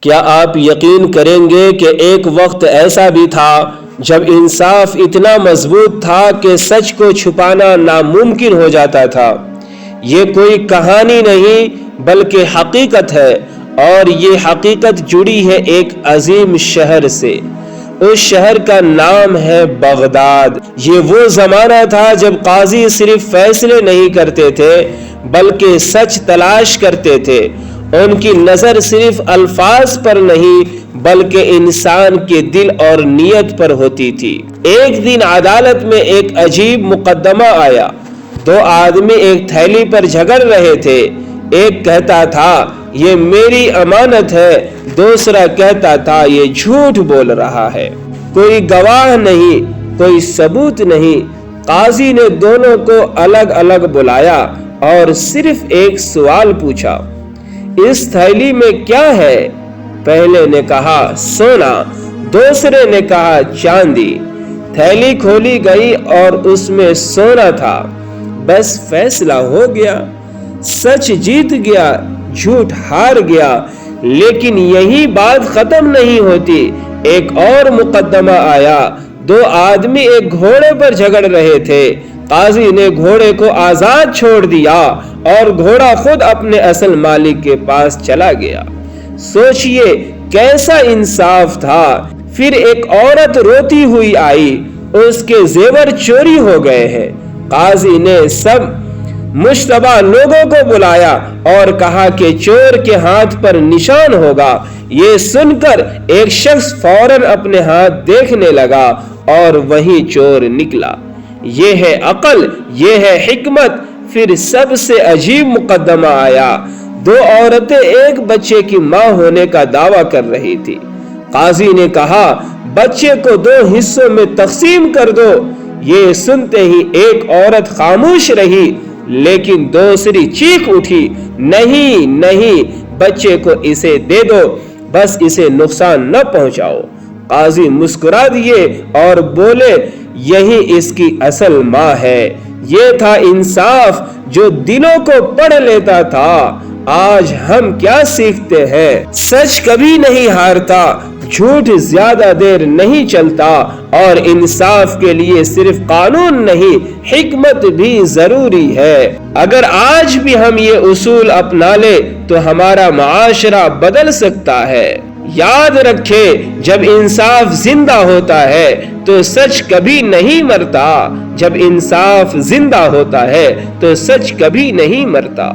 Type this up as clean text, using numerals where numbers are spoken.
کیا آپ یقین کریں گے کہ ایک وقت ایسا بھی تھا جب انصاف اتنا مضبوط تھا کہ سچ کو چھپانا ناممکن ہو جاتا تھا۔ یہ کوئی کہانی نہیں بلکہ حقیقت ہے، اور یہ حقیقت جڑی ہے ایک عظیم شہر سے۔ اس شہر کا نام ہے بغداد۔ یہ وہ زمانہ تھا جب قاضی صرف فیصلے نہیں کرتے تھے بلکہ سچ تلاش کرتے تھے۔ ان کی نظر صرف الفاظ پر نہیں بلکہ انسان کے دل اور نیت پر ہوتی تھی۔ ایک دن عدالت میں ایک عجیب مقدمہ آیا۔ دو آدمی ایک تھیلی پر جھگڑ رہے تھے۔ ایک کہتا تھا یہ میری امانت ہے، دوسرا کہتا تھا یہ جھوٹ بول رہا ہے۔ کوئی گواہ نہیں، کوئی ثبوت نہیں۔ قاضی نے دونوں کو الگ الگ بلایا اور صرف ایک سوال پوچھا، اس تھیلی میں کیا ہے؟ پہلے نے کہا سونا، دوسرے نے کہا چاندی۔ تھیلی کھولی گئی اور اس میں سونا تھا۔ بس فیصلہ ہو گیا، سچ جیت گیا، جھوٹ ہار گیا۔ لیکن یہی بات ختم نہیں ہوتی۔ ایک اور مقدمہ آیا۔ دو آدمی ایک گھوڑے پر جھگڑ رہے تھے۔ قاضی نے گھوڑے کو آزاد چھوڑ دیا اور گھوڑا خود اپنے اصل مالک کے پاس چلا گیا۔ سوچئے کیسا انصاف تھا۔ پھر ایک عورت روتی ہوئی آئی، اس کے زیور چوری ہو گئے ہیں۔ قاضی نے سب مشتبہ لوگوں کو بلایا اور کہا کہ چور کے ہاتھ پر نشان ہوگا۔ یہ سن کر ایک شخص فوراً اپنے ہاتھ دیکھنے لگا اور وہی چور نکلا۔ یہ ہے عقل، یہ ہے حکمت۔ پھر سب سے عجیب مقدمہ آیا۔ دو عورتیں ایک بچے کی ماں ہونے کا دعویٰ کر رہی تھی۔ قاضی نے کہا بچے کو دو حصوں میں تقسیم کر دو۔ یہ سنتے ہی ایک عورت خاموش رہی، لیکن دوسری چیخ اٹھی، نہیں نہیں، بچے کو اسے دے دو، بس اسے نقصان نہ پہنچاؤ۔ قاضی مسکرا دیے اور بولے یہی اس کی اصل ماں ہے۔ یہ تھا انصاف جو دلوں کو پڑھ لیتا تھا۔ آج ہم کیا سیکھتے ہیں؟ سچ کبھی نہیں ہارتا، جھوٹ زیادہ دیر نہیں چلتا، اور انصاف کے لیے صرف قانون نہیں، حکمت بھی ضروری ہے۔ اگر آج بھی ہم یہ اصول اپنا لیں تو ہمارا معاشرہ بدل سکتا ہے۔ یاد رکھے جب انصاف زندہ ہوتا ہے تو سچ کبھی نہیں مرتا، جب انصاف زندہ ہوتا ہے تو سچ کبھی نہیں مرتا۔